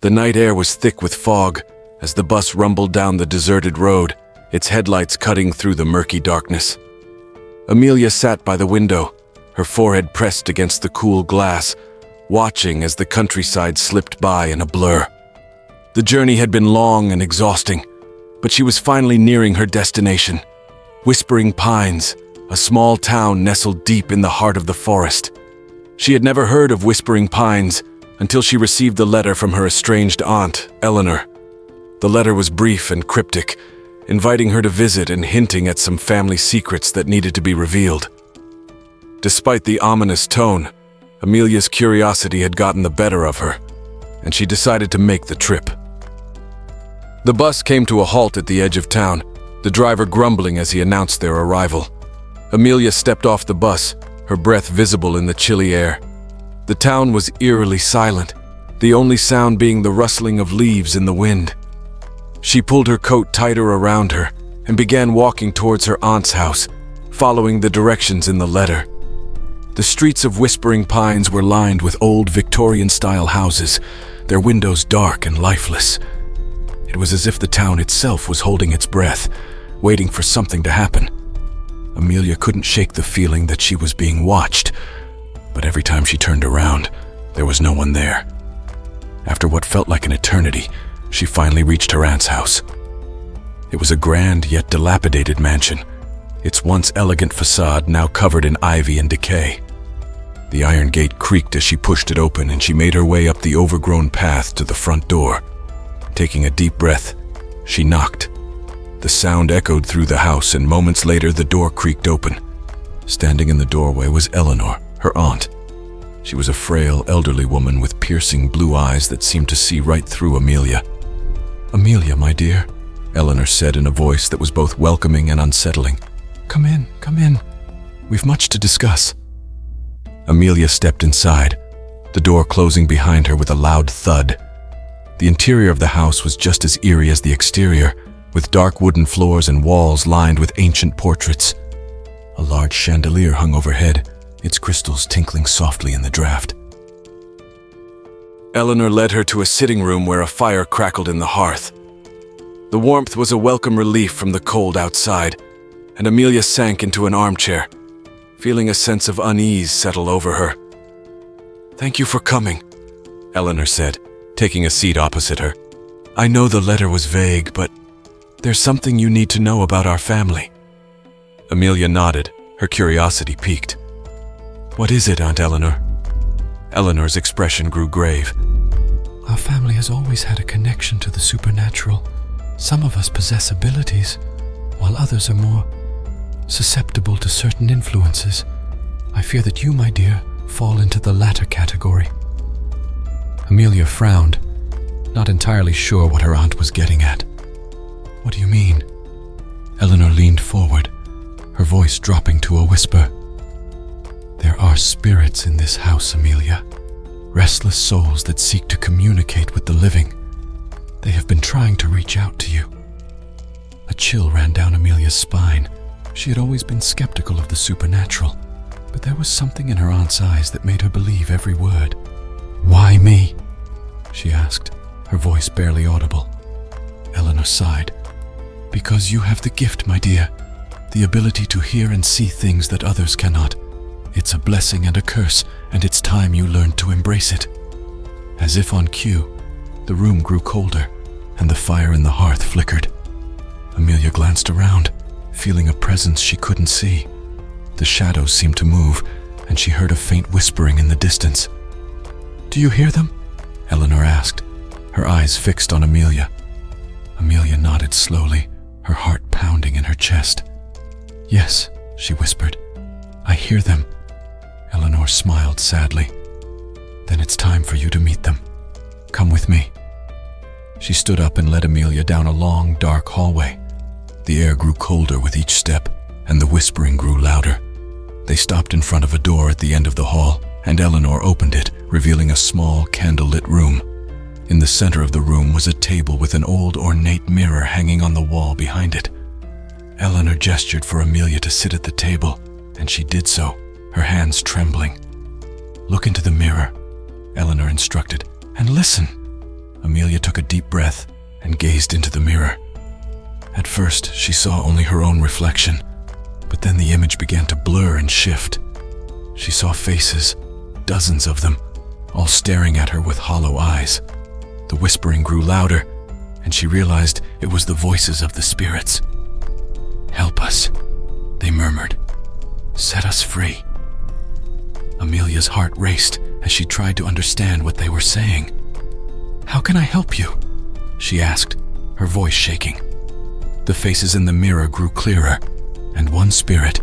The night air was thick with fog as the bus rumbled down the deserted road, its headlights cutting through the murky darkness. Amelia sat by the window, her forehead pressed against the cool glass, watching as the countryside slipped by in a blur. The journey had been long and exhausting, but she was finally nearing her destination. Whispering Pines, a small town nestled deep in the heart of the forest. She had never heard of Whispering Pines until she received the letter from her estranged aunt, Eleanor. The letter was brief and cryptic, inviting her to visit and hinting at some family secrets that needed to be revealed. Despite the ominous tone, Amelia's curiosity had gotten the better of her, and she decided to make the trip. The bus came to a halt at the edge of town, the driver grumbling as he announced their arrival. Amelia stepped off the bus, her breath visible in the chilly air. The town was eerily silent, the only sound being the rustling of leaves in the wind. She pulled her coat tighter around her and began walking towards her aunt's house, following the directions in the letter. The streets of Whispering Pines were lined with old Victorian-style houses, their windows dark and lifeless. It was as if the town itself was holding its breath, waiting for something to happen. Amelia couldn't shake the feeling that she was being watched, but every time she turned around, there was no one there. After what felt like an eternity, she finally reached her aunt's house. It was a grand yet dilapidated mansion, its once elegant facade now covered in ivy and decay. The iron gate creaked as she pushed it open, and she made her way up the overgrown path to the front door. Taking a deep breath, she knocked. The sound echoed through the house, and moments later the door creaked open. Standing in the doorway was Eleanor, her aunt. She was a frail, elderly woman with piercing blue eyes that seemed to see right through Amelia. "Amelia, my dear," Eleanor said in a voice that was both welcoming and unsettling. Come in. We've much to discuss." Amelia stepped inside, the door closing behind her with a loud thud. The interior of the house was just as eerie as the exterior, with dark wooden floors and walls lined with ancient portraits. A large chandelier hung overhead, its crystals tinkling softly in the draft. Eleanor led her to a sitting room where a fire crackled in the hearth. The warmth was a welcome relief from the cold outside, and Amelia sank into an armchair, feeling a sense of unease settle over her. "Thank you for coming," Eleanor said, taking a seat opposite her. "I know the letter was vague, but there's something you need to know about our family." Amelia nodded, her curiosity piqued. "What is it, Aunt Eleanor?" Eleanor's expression grew grave. "Our family has always had a connection to the supernatural. Some of us possess abilities, while others are more susceptible to certain influences. I fear that you, my dear, fall into the latter category." Amelia frowned, not entirely sure what her aunt was getting at. "What do you mean?" Eleanor leaned forward, her voice dropping to a whisper. "There are spirits in this house, Amelia. Restless souls that seek to communicate with the living. They have been trying to reach out to you." A chill ran down Amelia's spine. She had always been skeptical of the supernatural, but there was something in her aunt's eyes that made her believe every word. "Why me?" she asked, her voice barely audible. Eleanor sighed. "Because you have the gift, my dear, the ability to hear and see things that others cannot. It's a blessing and a curse, and it's time you learned to embrace it." As if on cue, the room grew colder, and the fire in the hearth flickered. Amelia glanced around, feeling a presence she couldn't see. The shadows seemed to move, and she heard a faint whispering in the distance. "Do you hear them?" Eleanor asked, her eyes fixed on Amelia. Amelia nodded slowly, her heart pounding in her chest. "Yes," she whispered. "I hear them." Eleanor smiled sadly. "Then it's time for you to meet them. Come with me." She stood up and led Amelia down a long, dark hallway. The air grew colder with each step, and the whispering grew louder. They stopped in front of a door at the end of the hall, and Eleanor opened it, revealing a small, candlelit room. In the center of the room was a table with an old, ornate mirror hanging on the wall behind it. Eleanor gestured for Amelia to sit at the table, and she did so, her hands trembling. "Look into the mirror," Eleanor instructed, "and listen." Amelia took a deep breath and gazed into the mirror. At first, she saw only her own reflection, but then the image began to blur and shift. She saw faces, dozens of them, all staring at her with hollow eyes. The whispering grew louder, and she realized it was the voices of the spirits. "Help us," they murmured. "Set us free." Amelia's heart raced as she tried to understand what they were saying. "How can I help you?" she asked, her voice shaking. The faces in the mirror grew clearer, and one spirit,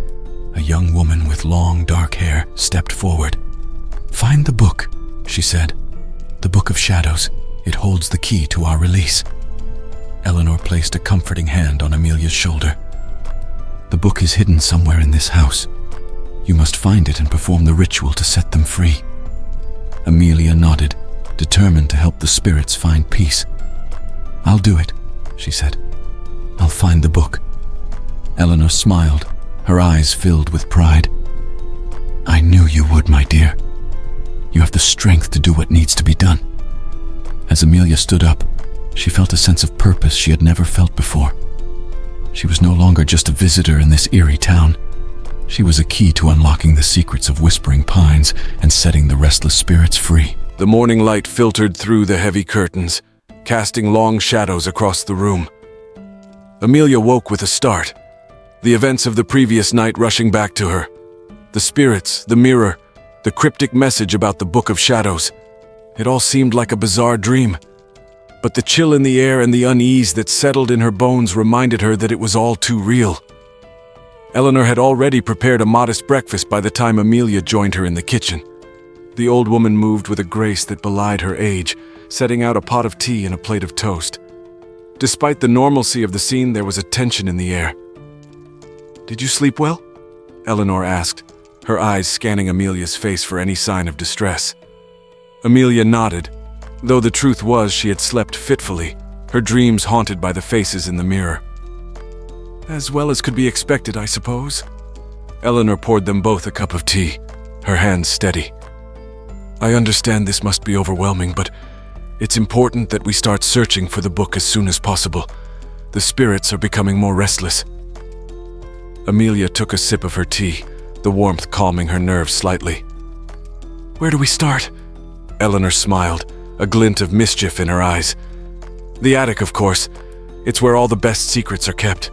a young woman with long, dark hair, stepped forward. "Find the book," she said. "The Book of Shadows. It holds the key to our release." Eleanor placed a comforting hand on Amelia's shoulder. "The book is hidden somewhere in this house. You must find it and perform the ritual to set them free." Amelia nodded, determined to help the spirits find peace. "I'll do it," she said. "I'll find the book." Eleanor smiled, her eyes filled with pride. "I knew you would, my dear. You have the strength to do what needs to be done." As Amelia stood up, she felt a sense of purpose she had never felt before. She was no longer just a visitor in this eerie town. She was a key to unlocking the secrets of Whispering Pines and setting the restless spirits free. The morning light filtered through the heavy curtains, casting long shadows across the room. Amelia woke with a start, the events of the previous night rushing back to her. The spirits, the mirror, the cryptic message about the Book of Shadows. It all seemed like a bizarre dream. But the chill in the air and the unease that settled in her bones reminded her that it was all too real. Eleanor had already prepared a modest breakfast by the time Amelia joined her in the kitchen. The old woman moved with a grace that belied her age, setting out a pot of tea and a plate of toast. Despite the normalcy of the scene, there was a tension in the air. "Did you sleep well?" Eleanor asked, her eyes scanning Amelia's face for any sign of distress. Amelia nodded, though the truth was she had slept fitfully, her dreams haunted by the faces in the mirror. "As well as could be expected, I suppose." Eleanor poured them both a cup of tea, her hands steady. "I understand this must be overwhelming, but it's important that we start searching for the book as soon as possible. The spirits are becoming more restless." Amelia took a sip of her tea, the warmth calming her nerves slightly. "Where do we start?" Eleanor smiled, a glint of mischief in her eyes. "The attic, of course. It's where all the best secrets are kept."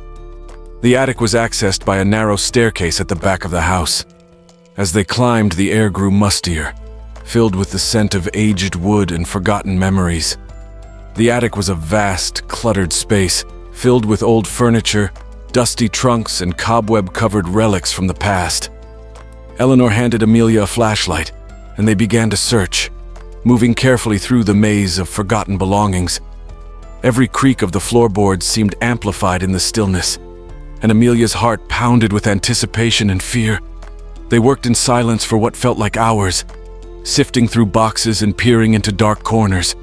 The attic was accessed by a narrow staircase at the back of the house. As they climbed, the air grew mustier, filled with the scent of aged wood and forgotten memories. The attic was a vast, cluttered space, filled with old furniture, dusty trunks, and cobweb-covered relics from the past. Eleanor handed Amelia a flashlight, and they began to search, moving carefully through the maze of forgotten belongings. Every creak of the floorboards seemed amplified in the stillness, and Amelia's heart pounded with anticipation and fear. They worked in silence for what felt like hours, sifting through boxes and peering into dark corners.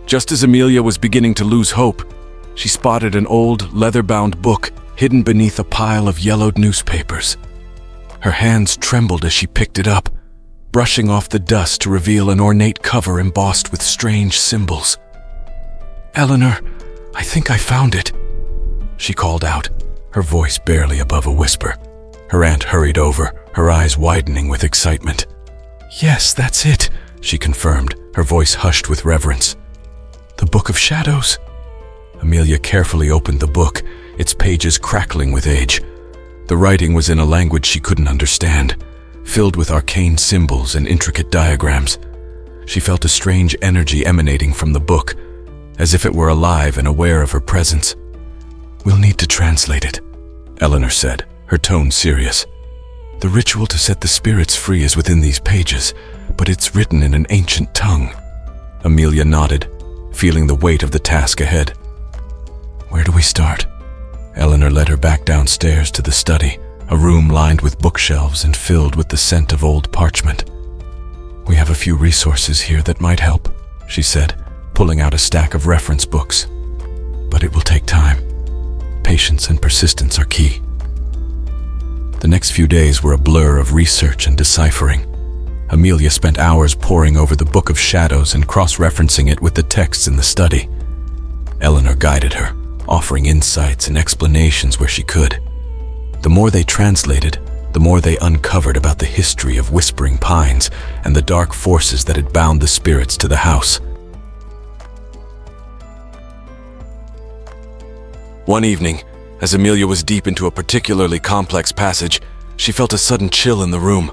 Just as Amelia was beginning to lose hope, she spotted an old, leather-bound book hidden beneath a pile of yellowed newspapers. Her hands trembled as she picked it up, brushing off the dust to reveal an ornate cover embossed with strange symbols. "Eleanor, I think I found it," she called out, her voice barely above a whisper. Her aunt hurried over, her eyes widening with excitement. "Yes, that's it," she confirmed, her voice hushed with reverence. "The Book of Shadows." Amelia carefully opened the book, its pages crackling with age. The writing was in a language she couldn't understand, filled with arcane symbols and intricate diagrams. She felt a strange energy emanating from the book, as if it were alive and aware of her presence. "We'll need to translate it," Eleanor said, her tone serious. "The ritual to set the spirits free is within these pages, but it's written in an ancient tongue." Amelia nodded, feeling the weight of the task ahead. "Where do we start?" Eleanor led her back downstairs to the study, a room lined with bookshelves and filled with the scent of old parchment. "We have a few resources here that might help," she said, pulling out a stack of reference books. "But it will take time. Patience and persistence are key." The next few days were a blur of research and deciphering. Amelia spent hours poring over the Book of Shadows and cross-referencing it with the texts in the study. Eleanor guided her, offering insights and explanations where she could. The more they translated, the more they uncovered about the history of Whispering Pines and the dark forces that had bound the spirits to the house. One evening, as Amelia was deep into a particularly complex passage, she felt a sudden chill in the room.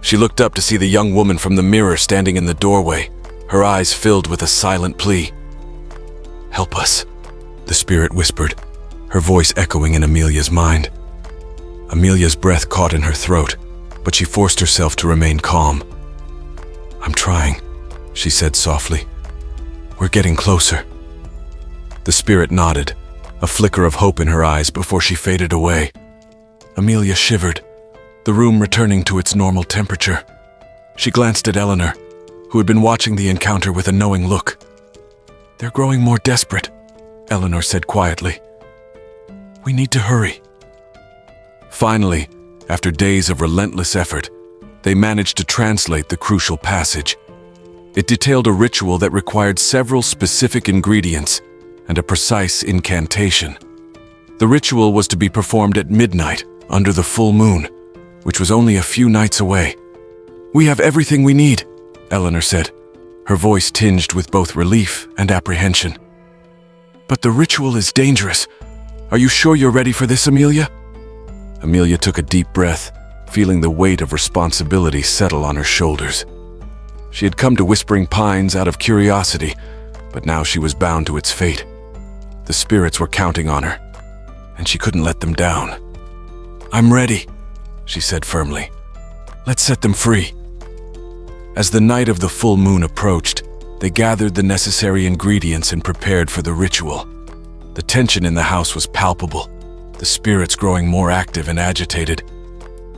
She looked up to see the young woman from the mirror standing in the doorway, her eyes filled with a silent plea. "Help us," the spirit whispered, her voice echoing in Amelia's mind. Amelia's breath caught in her throat, but she forced herself to remain calm. "I'm trying," she said softly. "We're getting closer." The spirit nodded, a flicker of hope in her eyes before she faded away. Amelia shivered, the room returning to its normal temperature. She glanced at Eleanor, who had been watching the encounter with a knowing look. "They're growing more desperate," Eleanor said quietly. "We need to hurry." Finally, after days of relentless effort, they managed to translate the crucial passage. It detailed a ritual that required several specific ingredients and a precise incantation. The ritual was to be performed at midnight under the full moon, which was only a few nights away. "We have everything we need," Eleanor said, her voice tinged with both relief and apprehension. "But the ritual is dangerous. Are you sure you're ready for this, Amelia?" Amelia took a deep breath, feeling the weight of responsibility settle on her shoulders. She had come to Whispering Pines out of curiosity, but now she was bound to its fate. The spirits were counting on her, and she couldn't let them down. "I'm ready," she said firmly. "Let's set them free." As the night of the full moon approached, they gathered the necessary ingredients and prepared for the ritual. The tension in the house was palpable, the spirits growing more active and agitated.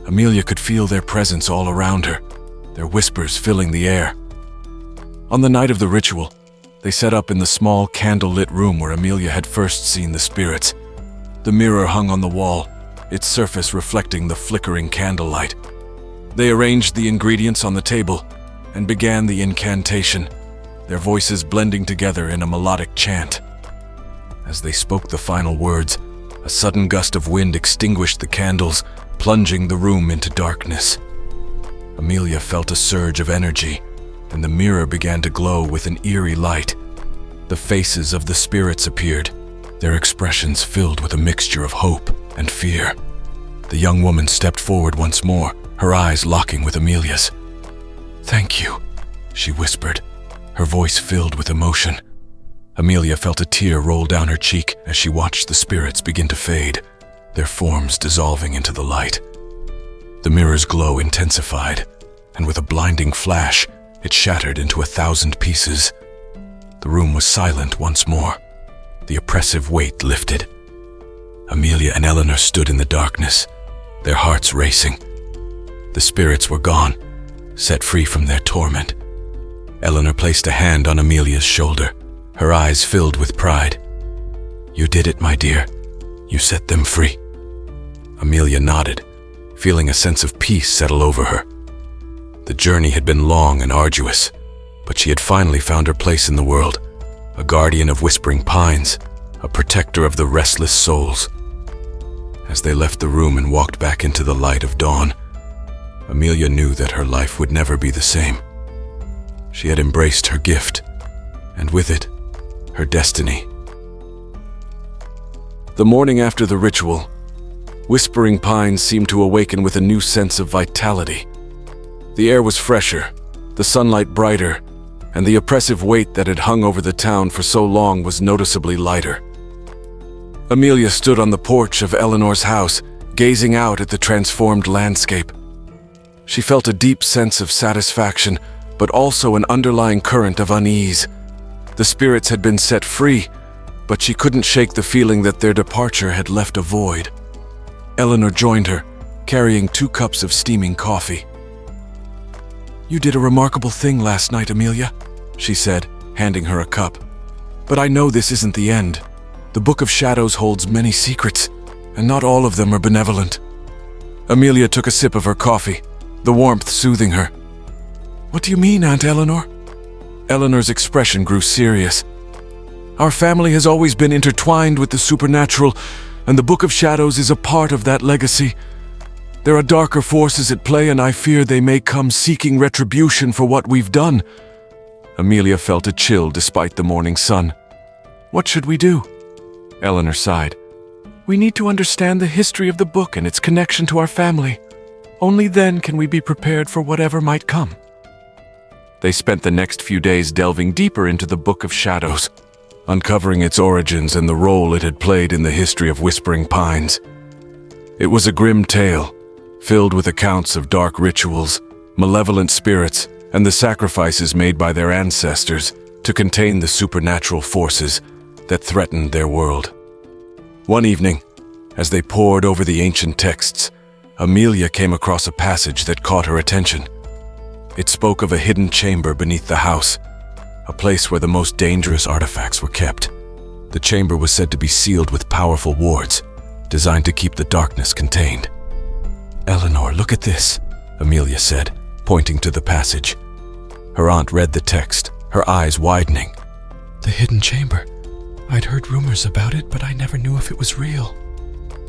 Amelia could feel their presence all around her, their whispers filling the air. On the night of the ritual, they set up in the small candle-lit room where Amelia had first seen the spirits. The mirror hung on the wall, its surface reflecting the flickering candlelight. They arranged the ingredients on the table and began the incantation, their voices blending together in a melodic chant. As they spoke the final words, a sudden gust of wind extinguished the candles, plunging the room into darkness. Amelia felt a surge of energy, and the mirror began to glow with an eerie light. The faces of the spirits appeared, their expressions filled with a mixture of hope and fear. The young woman stepped forward once more, her eyes locking with Amelia's. "Thank you," she whispered, her voice filled with emotion. Amelia felt a tear roll down her cheek as she watched the spirits begin to fade, their forms dissolving into the light. The mirror's glow intensified, and with a blinding flash, it shattered into 1,000 pieces. The room was silent once more. The oppressive weight lifted. Amelia and Eleanor stood in the darkness, their hearts racing. The spirits were gone, set free from their torment. Eleanor placed a hand on Amelia's shoulder, her eyes filled with pride. "You did it, my dear. You set them free." Amelia nodded, feeling a sense of peace settle over her. The journey had been long and arduous, but she had finally found her place in the world, a guardian of Whispering Pines, a protector of the restless souls. As they left the room and walked back into the light of dawn, Amelia knew that her life would never be the same. She had embraced her gift, and with it, her destiny. The morning after the ritual, Whispering Pines seemed to awaken with a new sense of vitality. The air was fresher, the sunlight brighter, and the oppressive weight that had hung over the town for so long was noticeably lighter. Amelia stood on the porch of Eleanor's house, gazing out at the transformed landscape. She felt a deep sense of satisfaction, but also an underlying current of unease. The spirits had been set free, but she couldn't shake the feeling that their departure had left a void. Eleanor joined her, carrying 2 cups of steaming coffee. "You did a remarkable thing last night, Amelia," she said, handing her a cup. "But I know this isn't the end. The Book of Shadows holds many secrets, and not all of them are benevolent." Amelia took a sip of her coffee, the warmth soothing her. "What do you mean, Aunt Eleanor?" Eleanor's expression grew serious. Our family has always been intertwined with the supernatural, and the Book of Shadows is a part of that legacy. There are darker forces at play, and I fear they may come seeking retribution for what we've done." Amelia felt a chill despite the morning sun. "What should we do?" Eleanor sighed. "We need to understand the history of the book and its connection to our family. Only then can we be prepared for whatever might come." They spent the next few days delving deeper into the Book of Shadows, uncovering its origins and the role it had played in the history of Whispering Pines. It was a grim tale, filled with accounts of dark rituals, malevolent spirits, and the sacrifices made by their ancestors to contain the supernatural forces that threatened their world. One evening, as they pored over the ancient texts, Amelia came across a passage that caught her attention. It spoke of a hidden chamber beneath the house, a place where the most dangerous artifacts were kept. The chamber was said to be sealed with powerful wards, designed to keep the darkness contained. "Eleanor, look at this," Amelia said, pointing to the passage. Her aunt read the text, her eyes widening. "The hidden chamber. I'd heard rumors about it, but I never knew if it was real."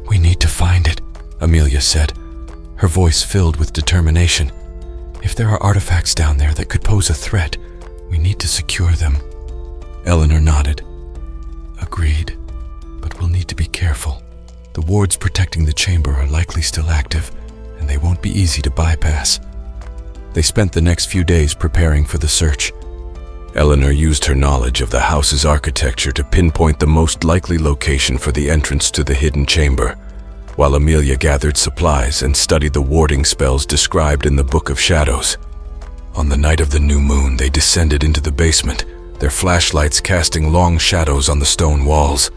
"We need to find it," Amelia said, her voice filled with determination. "If there are artifacts down there that could pose a threat, we need to secure them." Eleanor nodded. "Agreed, but we'll need to be careful. The wards protecting the chamber are likely still active, and they won't be easy to bypass." They spent the next few days preparing for the search. Eleanor used her knowledge of the house's architecture to pinpoint the most likely location for the entrance to the hidden chamber, while Amelia gathered supplies and studied the warding spells described in the Book of Shadows. On the night of the new moon, they descended into the basement, their flashlights casting long shadows on the stone walls.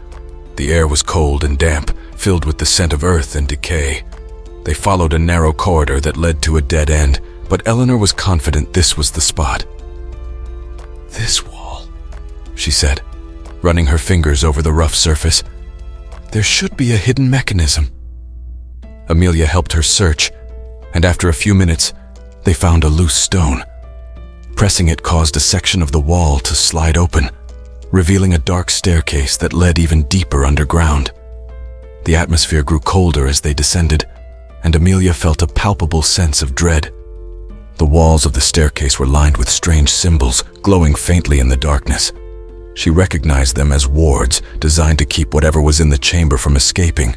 The air was cold and damp, filled with the scent of earth and decay. They followed a narrow corridor that led to a dead end, but Eleanor was confident this was the spot. "This wall," she said, running her fingers over the rough surface. "There should be a hidden mechanism." Amelia helped her search, and after a few minutes, they found a loose stone. Pressing it caused a section of the wall to slide open, revealing a dark staircase that led even deeper underground. The atmosphere grew colder as they descended, and Amelia felt a palpable sense of dread. The walls of the staircase were lined with strange symbols, glowing faintly in the darkness. She recognized them as wards, designed to keep whatever was in the chamber from escaping.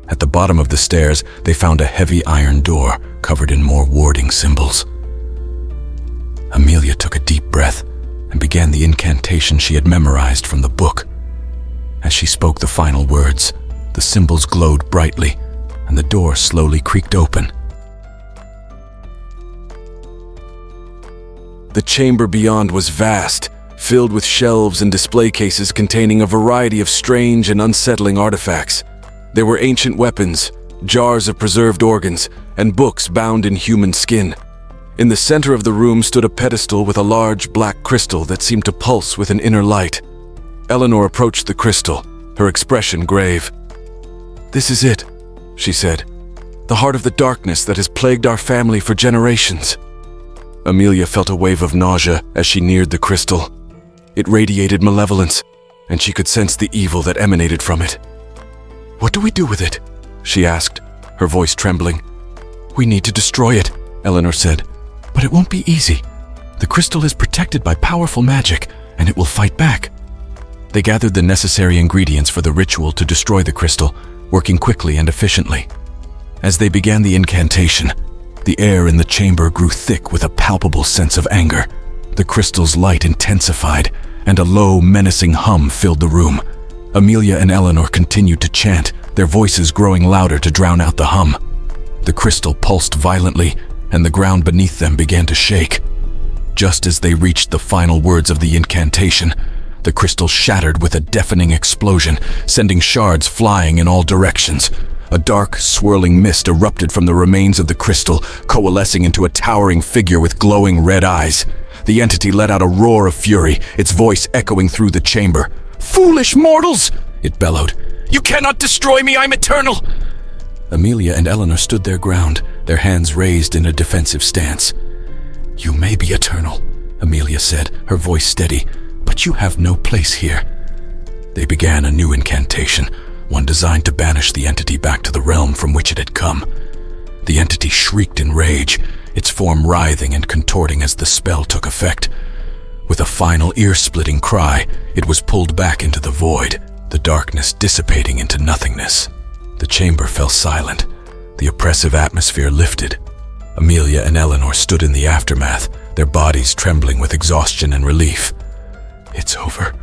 At the bottom of the stairs, they found a heavy iron door covered in more warding symbols. Amelia took a deep breath and began the incantation she had memorized from the book. As she spoke the final words, the symbols glowed brightly, and the door slowly creaked open. The chamber beyond was vast, filled with shelves and display cases containing a variety of strange and unsettling artifacts. There were ancient weapons, jars of preserved organs, and books bound in human skin. In the center of the room stood a pedestal with a large black crystal that seemed to pulse with an inner light. Eleanor approached the crystal, her expression grave. "This is it," she said, "the heart of the darkness that has plagued our family for generations." Amelia felt a wave of nausea as she neared the crystal. It radiated malevolence, and she could sense the evil that emanated from it. "What do we do with it?" she asked, her voice trembling. "We need to destroy it," Eleanor said, "but it won't be easy. The crystal is protected by powerful magic, and it will fight back." They gathered the necessary ingredients for the ritual to destroy the crystal, working quickly and efficiently. As they began the incantation, the air in the chamber grew thick with a palpable sense of anger. The crystal's light intensified, and a low, menacing hum filled the room. Amelia and Eleanor continued to chant, their voices growing louder to drown out the hum. The crystal pulsed violently, and the ground beneath them began to shake. Just as they reached the final words of the incantation, the crystal shattered with a deafening explosion, sending shards flying in all directions. A dark, swirling mist erupted from the remains of the crystal, coalescing into a towering figure with glowing red eyes. The entity let out a roar of fury, its voice echoing through the chamber. "Foolish mortals!" it bellowed. "You cannot destroy me, I'm eternal!" Amelia and Eleanor stood their ground, their hands raised in a defensive stance. "You may be eternal," Amelia said, her voice steady, "but you have no place here. They began a new incantation, one designed to banish the entity back to the realm from which it had come. The entity shrieked in rage, its form writhing and contorting as the spell took effect. With a final ear-splitting cry, it was pulled back into the void, the darkness dissipating into nothingness. The chamber fell silent. The oppressive atmosphere lifted. Amelia and Eleanor stood in the aftermath, their bodies trembling with exhaustion and relief. "It's over,"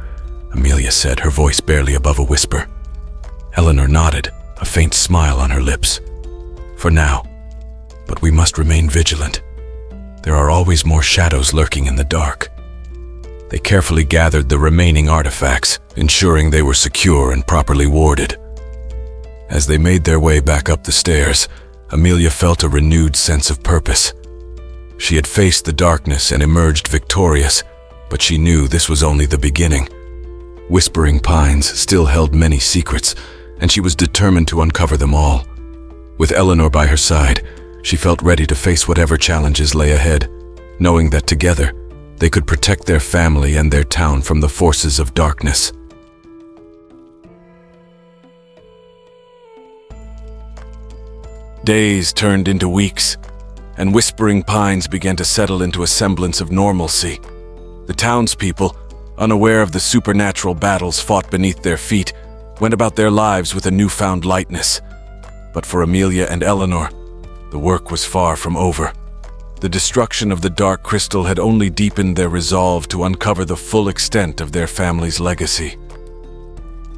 Amelia said, her voice barely above a whisper. Eleanor nodded, a faint smile on her lips. "For now. But we must remain vigilant. There are always more shadows lurking in the dark." They carefully gathered the remaining artifacts, ensuring they were secure and properly warded. As they made their way back up the stairs, Amelia felt a renewed sense of purpose. She had faced the darkness and emerged victorious, but she knew this was only the beginning. Whispering Pines still held many secrets, and she was determined to uncover them all. With Eleanor by her side, she felt ready to face whatever challenges lay ahead, knowing that together, they could protect their family and their town from the forces of darkness. Days turned into weeks, and Whispering Pines began to settle into a semblance of normalcy. The townspeople, unaware of the supernatural battles fought beneath their feet, went about their lives with a newfound lightness. But for Amelia and Eleanor, the work was far from over. The destruction of the Dark Crystal had only deepened their resolve to uncover the full extent of their family's legacy.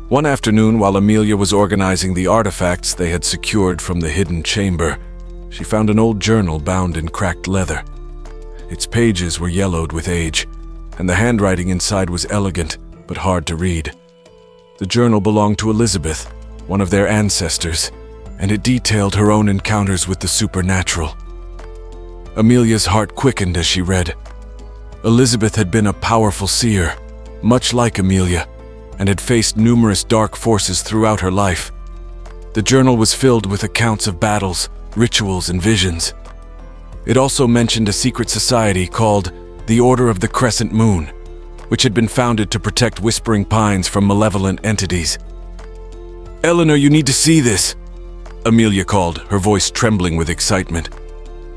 One afternoon, while Amelia was organizing the artifacts they had secured from the hidden chamber, she found an old journal bound in cracked leather. Its pages were yellowed with age, and the handwriting inside was elegant but hard to read. The journal belonged to Elizabeth, one of their ancestors, and it detailed her own encounters with the supernatural. Amelia's heart quickened as she read. Elizabeth had been a powerful seer, much like Amelia, and had faced numerous dark forces throughout her life. The journal was filled with accounts of battles, rituals, and visions. It also mentioned a secret society called the Order of the Crescent Moon, which had been founded to protect Whispering Pines from malevolent entities. "Eleanor, you need to see this," Amelia called, her voice trembling with excitement.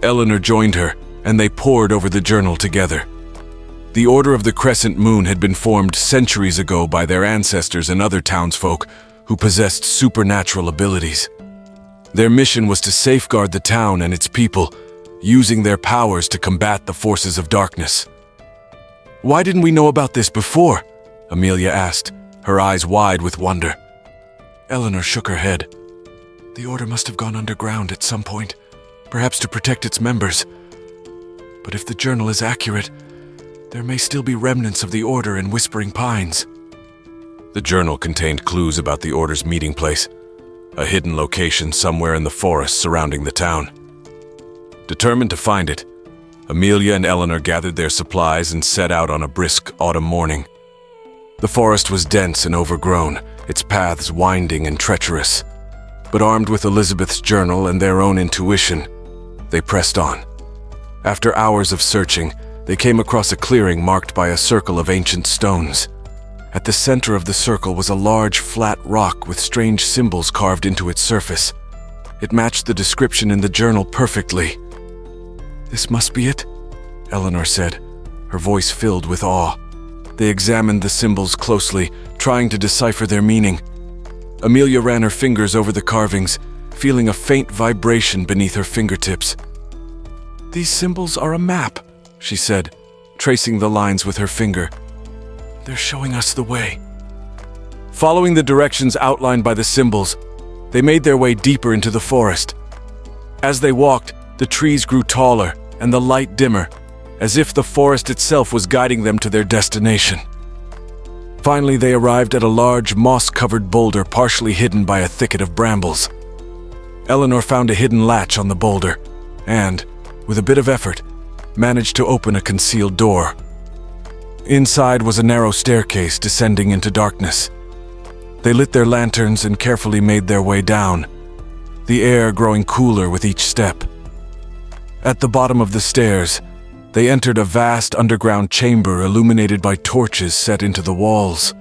Eleanor joined her, and they pored over the journal together. The Order of the Crescent Moon had been formed centuries ago by their ancestors and other townsfolk who possessed supernatural abilities. Their mission was to safeguard the town and its people, using their powers to combat the forces of darkness. "Why didn't we know about this before?" Amelia asked, her eyes wide with wonder. Eleanor shook her head. "The Order must have gone underground at some point, perhaps to protect its members. But if the journal is accurate, there may still be remnants of the Order in Whispering Pines." The journal contained clues about the Order's meeting place, a hidden location somewhere in the forest surrounding the town. Determined to find it, Amelia and Eleanor gathered their supplies and set out on a brisk autumn morning. The forest was dense and overgrown, its paths winding and treacherous. But armed with Elizabeth's journal and their own intuition, they pressed on. After hours of searching, they came across a clearing marked by a circle of ancient stones. At the center of the circle was a large, flat rock with strange symbols carved into its surface. It matched the description in the journal perfectly. "This must be it," Eleanor said, her voice filled with awe. They examined the symbols closely, trying to decipher their meaning. Amelia ran her fingers over the carvings, feeling a faint vibration beneath her fingertips. "These symbols are a map," she said, tracing the lines with her finger. "They're showing us the way." Following the directions outlined by the symbols, they made their way deeper into the forest. As they walked, the trees grew taller and the light dimmer, as if the forest itself was guiding them to their destination. Finally, they arrived at a large, moss-covered boulder partially hidden by a thicket of brambles. Eleanor found a hidden latch on the boulder and, with a bit of effort, managed to open a concealed door. Inside was a narrow staircase descending into darkness. They lit their lanterns and carefully made their way down, the air growing cooler with each step. At the bottom of the stairs, they entered a vast underground chamber illuminated by torches set into the walls.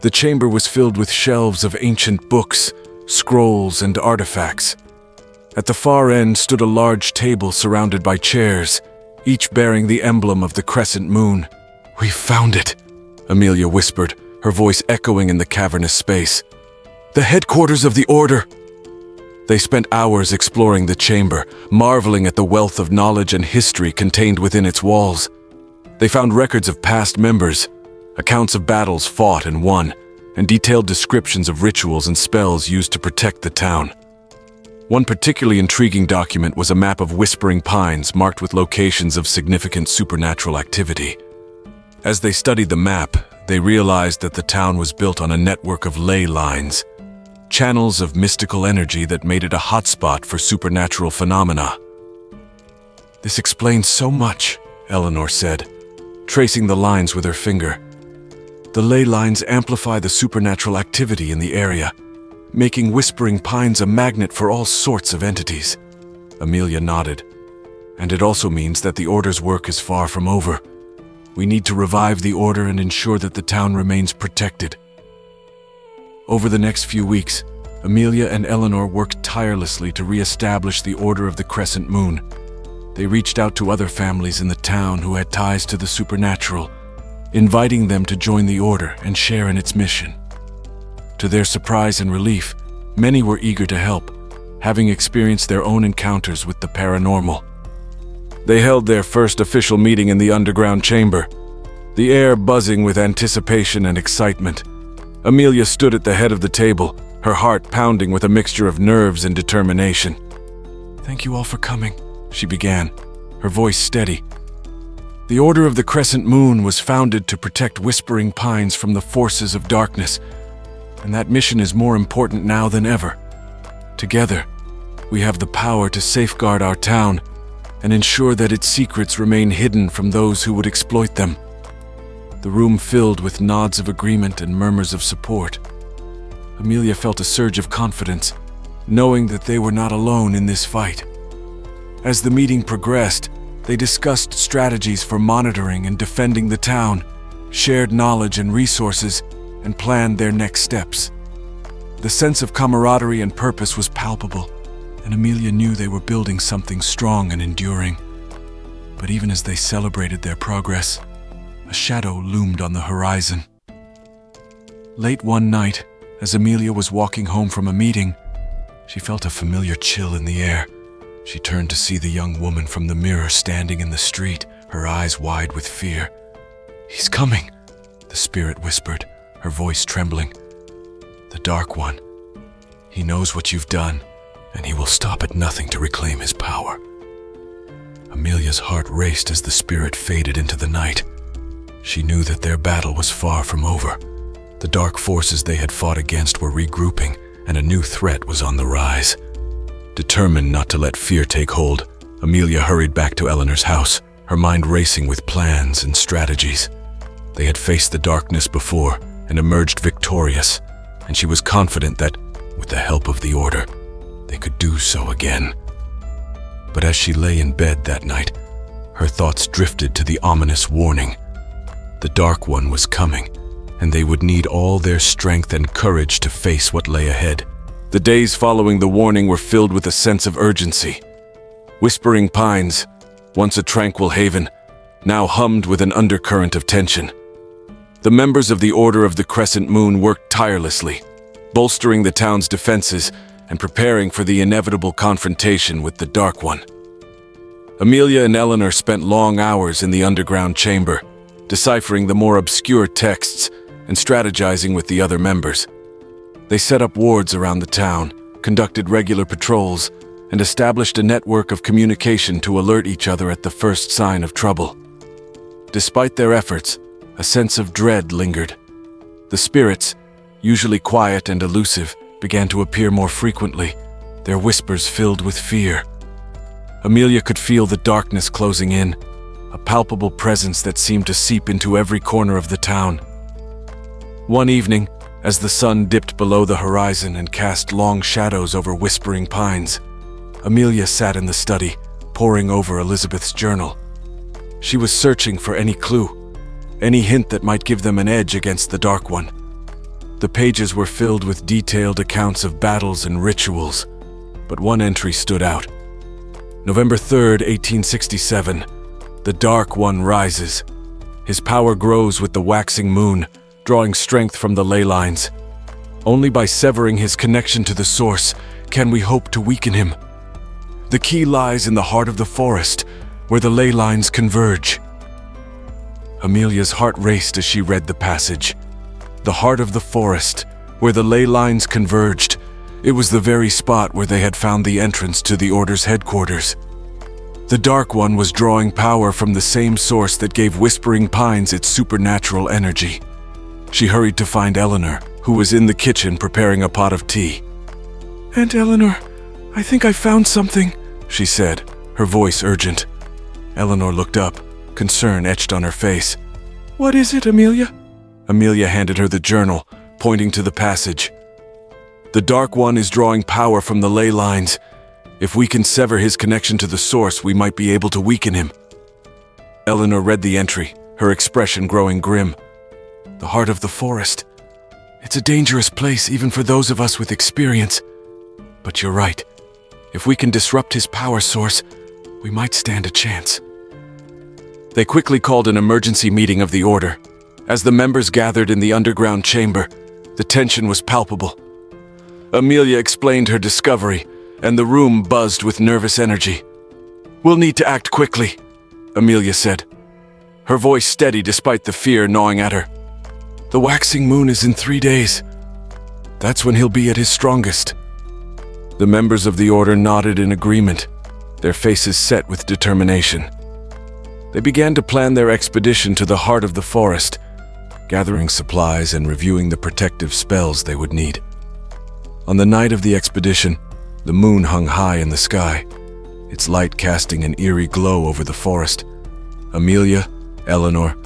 The chamber was filled with shelves of ancient books, scrolls, and artifacts. At the far end stood a large table surrounded by chairs, each bearing the emblem of the crescent moon. "We found it," Amelia whispered, her voice echoing in the cavernous space. "The headquarters of the Order." They spent hours exploring the chamber, marveling at the wealth of knowledge and history contained within its walls. They found records of past members, accounts of battles fought and won, and detailed descriptions of rituals and spells used to protect the town. One particularly intriguing document was a map of Whispering Pines marked with locations of significant supernatural activity. As they studied the map, they realized that the town was built on a network of ley lines, channels of mystical energy that made it a hotspot for supernatural phenomena. "This explains so much," Eleanor said, tracing the lines with her finger. "The ley lines amplify the supernatural activity in the area, making Whispering Pines a magnet for all sorts of entities." Amelia nodded. "And it also means that the Order's work is far from over. We need to revive the Order and ensure that the town remains protected." Over the next few weeks, Amelia and Eleanor worked tirelessly to re-establish the Order of the Crescent Moon. They reached out to other families in the town who had ties to the supernatural, inviting them to join the Order and share in its mission. To their surprise and relief, many were eager to help, having experienced their own encounters with the paranormal. They held their first official meeting in the underground chamber, the air buzzing with anticipation and excitement. Amelia stood at the head of the table, her heart pounding with a mixture of nerves and determination. "Thank you all for coming," she began, her voice steady. "The Order of the Crescent Moon was founded to protect Whispering Pines from the forces of darkness, and that mission is more important now than ever. Together, we have the power to safeguard our town and ensure that its secrets remain hidden from those who would exploit them." The room filled with nods of agreement and murmurs of support. Amelia felt a surge of confidence, knowing that they were not alone in this fight. As the meeting progressed, they discussed strategies for monitoring and defending the town, shared knowledge and resources, and planned their next steps. The sense of camaraderie and purpose was palpable, and Amelia knew they were building something strong and enduring. But even as they celebrated their progress, a shadow loomed on the horizon. Late one night, as Amelia was walking home from a meeting, she felt a familiar chill in the air. She turned to see the young woman from the mirror standing in the street, her eyes wide with fear. "He's coming," the spirit whispered, her voice trembling. "The Dark One. He knows what you've done, and he will stop at nothing to reclaim his power." Amelia's heart raced as the spirit faded into the night. She knew that their battle was far from over. The dark forces they had fought against were regrouping, and a new threat was on the rise. Determined not to let fear take hold, Amelia hurried back to Eleanor's house, her mind racing with plans and strategies. They had faced the darkness before and emerged victorious, and she was confident that, with the help of the Order, they could do so again. But as she lay in bed that night, her thoughts drifted to the ominous warning. The Dark One was coming, and they would need all their strength and courage to face what lay ahead. The days following the warning were filled with a sense of urgency. Whispering Pines, once a tranquil haven, now hummed with an undercurrent of tension. The members of the Order of the Crescent Moon worked tirelessly, bolstering the town's defenses and preparing for the inevitable confrontation with the Dark One. Amelia and Eleanor spent long hours in the underground chamber, deciphering the more obscure texts and strategizing with the other members. They set up wards around the town, conducted regular patrols, and established a network of communication to alert each other at the first sign of trouble. Despite their efforts, a sense of dread lingered. The spirits, usually quiet and elusive, began to appear more frequently, their whispers filled with fear. Amelia could feel the darkness closing in, a palpable presence that seemed to seep into every corner of the town. One evening, as the sun dipped below the horizon and cast long shadows over Whispering Pines, Amelia sat in the study, poring over Elizabeth's journal. She was searching for any clue, any hint that might give them an edge against the Dark One. The pages were filled with detailed accounts of battles and rituals, but one entry stood out. November 3rd, 1867. The Dark One rises. His power grows with the waxing moon, drawing strength from the ley lines. Only by severing his connection to the source can we hope to weaken him. The key lies in the heart of the forest, where the ley lines converge. Amelia's heart raced as she read the passage. The heart of the forest, where the ley lines converged. It was the very spot where they had found the entrance to the Order's headquarters. The Dark One was drawing power from the same source that gave Whispering Pines its supernatural energy. She hurried to find Eleanor, who was in the kitchen preparing a pot of tea. "Aunt Eleanor, I think I found something," she said, her voice urgent. Eleanor looked up, concern etched on her face. "What is it, Amelia?" Amelia handed her the journal, pointing to the passage. "The Dark One is drawing power from the ley lines. If we can sever his connection to the source, we might be able to weaken him." Eleanor read the entry, her expression growing grim. "The heart of the forest. It's a dangerous place even for those of us with experience. But you're right. If we can disrupt his power source, we might stand a chance." They quickly called an emergency meeting of the Order. As the members gathered in the underground chamber, the tension was palpable. Amelia explained her discovery, and the room buzzed with nervous energy. "We'll need to act quickly," Amelia said, her voice steady despite the fear gnawing at her. "The waxing moon is in 3 days. That's when he'll be at his strongest." The members of the Order nodded in agreement, their faces set with determination. They began to plan their expedition to the heart of the forest, gathering supplies and reviewing the protective spells they would need. On the night of the expedition, the moon hung high in the sky, its light casting an eerie glow over the forest. Amelia, Eleanor,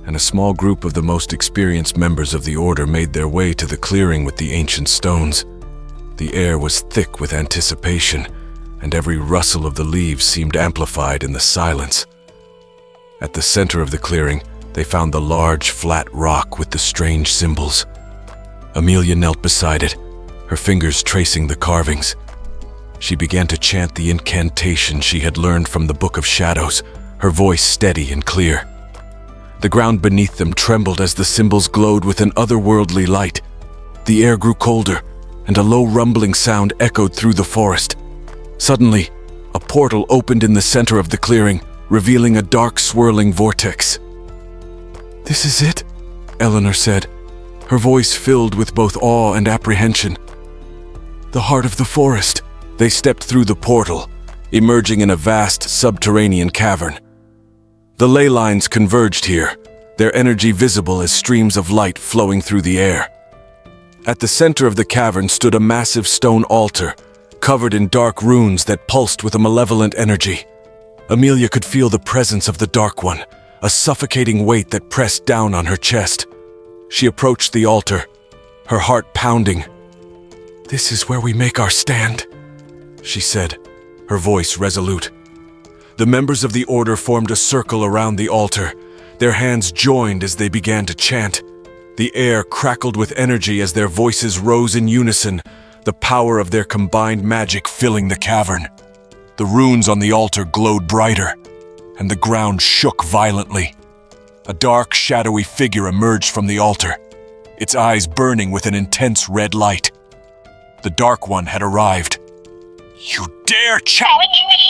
and a small group of the most experienced members of the Order made their way to the clearing with the ancient stones. The air was thick with anticipation, and every rustle of the leaves seemed amplified in the silence. At the center of the clearing, they found the large, flat rock with the strange symbols. Amelia knelt beside it, her fingers tracing the carvings. She began to chant the incantation she had learned from the Book of Shadows, her voice steady and clear. The ground beneath them trembled as the symbols glowed with an otherworldly light. The air grew colder, and a low rumbling sound echoed through the forest. Suddenly, a portal opened in the center of the clearing, revealing a dark, swirling vortex. "This is it," Eleanor said, her voice filled with both awe and apprehension. The heart of the forest. They stepped through the portal, emerging in a vast subterranean cavern. The ley lines converged here, their energy visible as streams of light flowing through the air. At the center of the cavern stood a massive stone altar, covered in dark runes that pulsed with a malevolent energy. Amelia could feel the presence of the Dark One, a suffocating weight that pressed down on her chest. She approached the altar, her heart pounding. "This is where we make our stand," she said, her voice resolute. The members of the Order formed a circle around the altar, their hands joined as they began to chant. The air crackled with energy as their voices rose in unison, the power of their combined magic filling the cavern. The runes on the altar glowed brighter, and the ground shook violently. A dark, shadowy figure emerged from the altar, its eyes burning with an intense red light. The Dark One had arrived. "You dare challenge me!"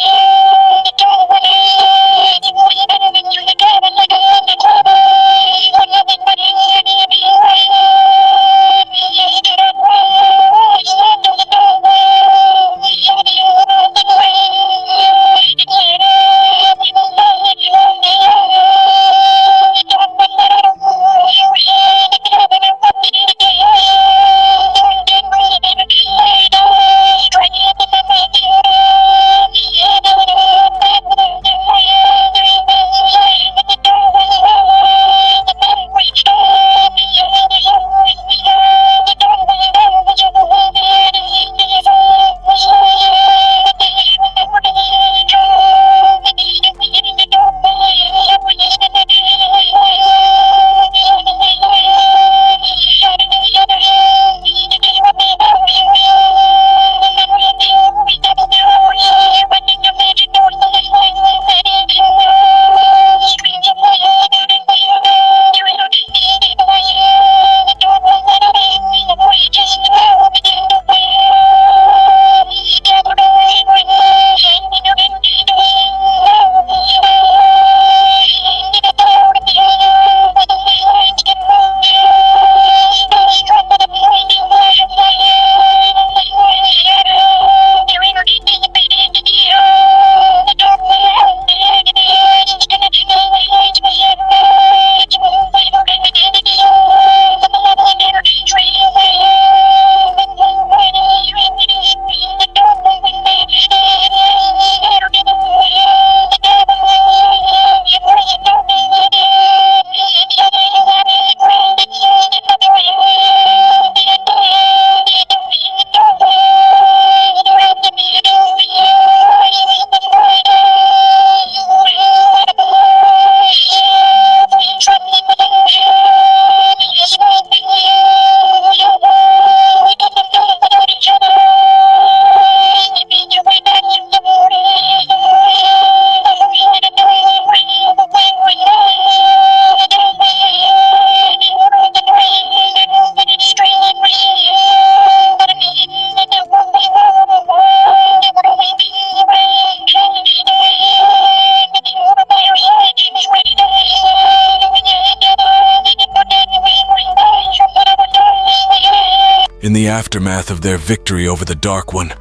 In the aftermath of their victory over the Dark One,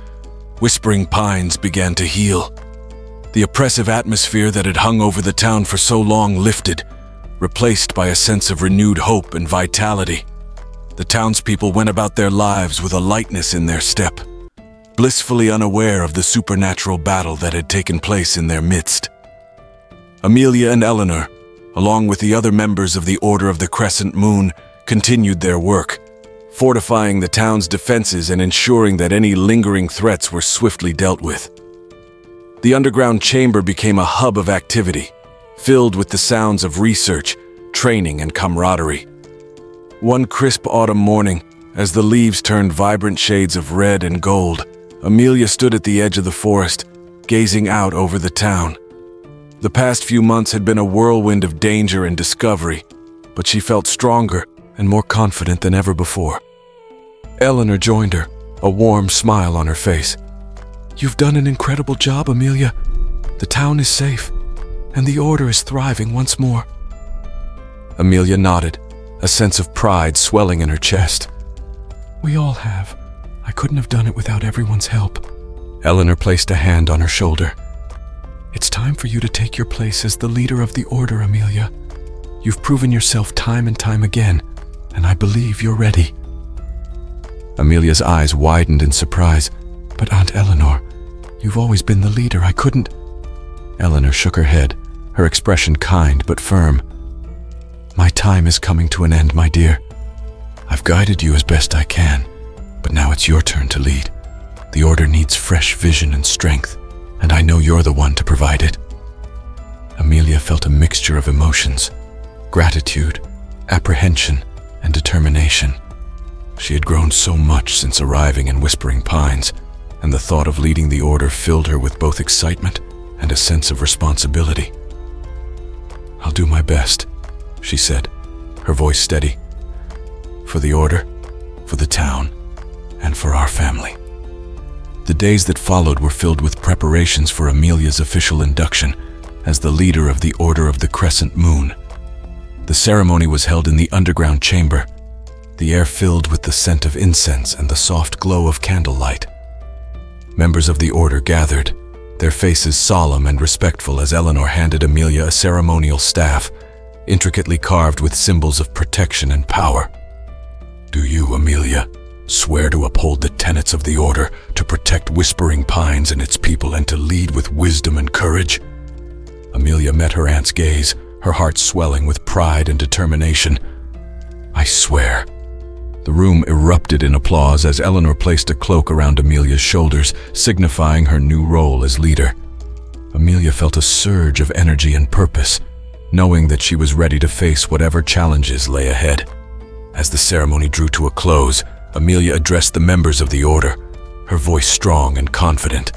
Whispering Pines began to heal. The oppressive atmosphere that had hung over the town for so long lifted, replaced by a sense of renewed hope and vitality. The townspeople went about their lives with a lightness in their step, blissfully unaware of the supernatural battle that had taken place in their midst. Amelia and Eleanor, along with the other members of the Order of the Crescent Moon, continued their work, fortifying the town's defenses and ensuring that any lingering threats were swiftly dealt with. The underground chamber became a hub of activity, filled with the sounds of research, training, and camaraderie. One crisp autumn morning, as the leaves turned vibrant shades of red and gold, Amelia stood at the edge of the forest, gazing out over the town. The past few months had been a whirlwind of danger and discovery, but she felt stronger and more confident than ever before. Eleanor joined her, a warm smile on her face. "You've done an incredible job, Amelia. The town is safe, and the Order is thriving once more." Amelia nodded, a sense of pride swelling in her chest. "We all have. I couldn't have done it without everyone's help." Eleanor placed a hand on her shoulder. "It's time for you to take your place as the leader of the Order, Amelia. You've proven yourself time and time again, and I believe you're ready." Amelia's eyes widened in surprise. "But Aunt Eleanor, you've always been the leader. I couldn't—" Eleanor shook her head, her expression kind but firm. "My time is coming to an end, my dear. I've guided you as best I can, but now it's your turn to lead. The Order needs fresh vision and strength, and I know you're the one to provide it." Amelia felt a mixture of emotions: gratitude, apprehension, and determination. She had grown so much since arriving in Whispering Pines, and the thought of leading the Order filled her with both excitement and a sense of responsibility. "I'll do my best," she said, her voice steady. "For the Order, for the town, and for our family." The days that followed were filled with preparations for Amelia's official induction as the leader of the Order of the Crescent Moon. The ceremony was held in the underground chamber, the air filled with the scent of incense and the soft glow of candlelight. Members of the Order gathered, their faces solemn and respectful as Eleanor handed Amelia a ceremonial staff, intricately carved with symbols of protection and power. "Do you, Amelia, swear to uphold the tenets of the Order, to protect Whispering Pines and its people, and to lead with wisdom and courage?" Amelia met her aunt's gaze, her heart swelling with pride and determination. "I swear." The room erupted in applause as Eleanor placed a cloak around Amelia's shoulders, signifying her new role as leader. Amelia felt a surge of energy and purpose, knowing that she was ready to face whatever challenges lay ahead. As the ceremony drew to a close, Amelia addressed the members of the Order, her voice strong and confident.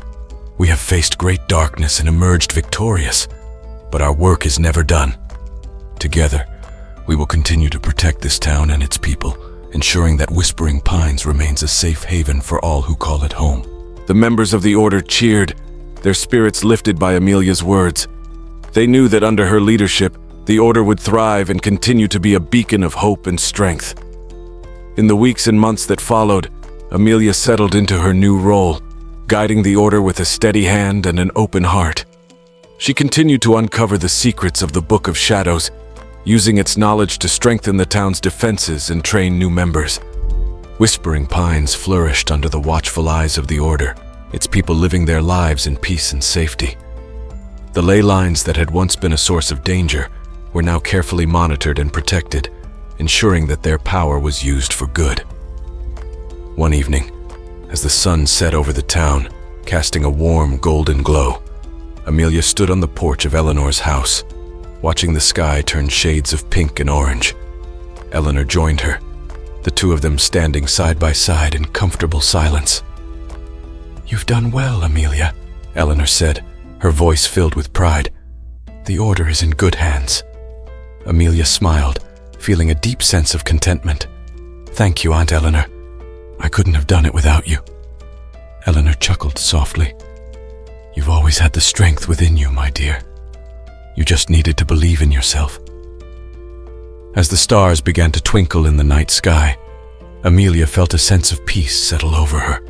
"We have faced great darkness and emerged victorious, but our work is never done. Together, we will continue to protect this town and its people, ensuring that Whispering Pines remains a safe haven for all who call it home." The members of the Order cheered, their spirits lifted by Amelia's words. They knew that under her leadership, the Order would thrive and continue to be a beacon of hope and strength. In the weeks and months that followed, Amelia settled into her new role, guiding the Order with a steady hand and an open heart. She continued to uncover the secrets of the Book of Shadows, using its knowledge to strengthen the town's defenses and train new members. Whispering Pines flourished under the watchful eyes of the Order, its people living their lives in peace and safety. The ley lines that had once been a source of danger were now carefully monitored and protected, ensuring that their power was used for good. One evening, as the sun set over the town, casting a warm golden glow, Amelia stood on the porch of Eleanor's house, watching the sky turn shades of pink and orange. Eleanor joined her, the two of them standing side by side in comfortable silence. "You've done well, Amelia," Eleanor said, her voice filled with pride. "The Order is in good hands." Amelia smiled, feeling a deep sense of contentment. "Thank you, Aunt Eleanor. I couldn't have done it without you." Eleanor chuckled softly. "You've always had the strength within you, my dear. You just needed to believe in yourself." As the stars began to twinkle in the night sky, Amelia felt a sense of peace settle over her.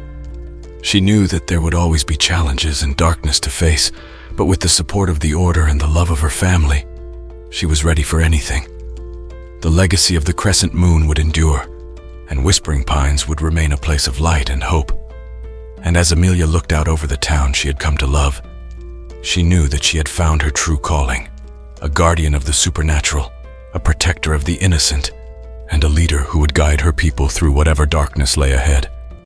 She knew that there would always be challenges and darkness to face, but with the support of the Order and the love of her family, she was ready for anything. The legacy of the crescent moon would endure, and Whispering Pines would remain a place of light and hope. And as Amelia looked out over the town she had come to love, she knew that she had found her true calling, a guardian of the supernatural, a protector of the innocent, and a leader who would guide her people through whatever darkness lay ahead.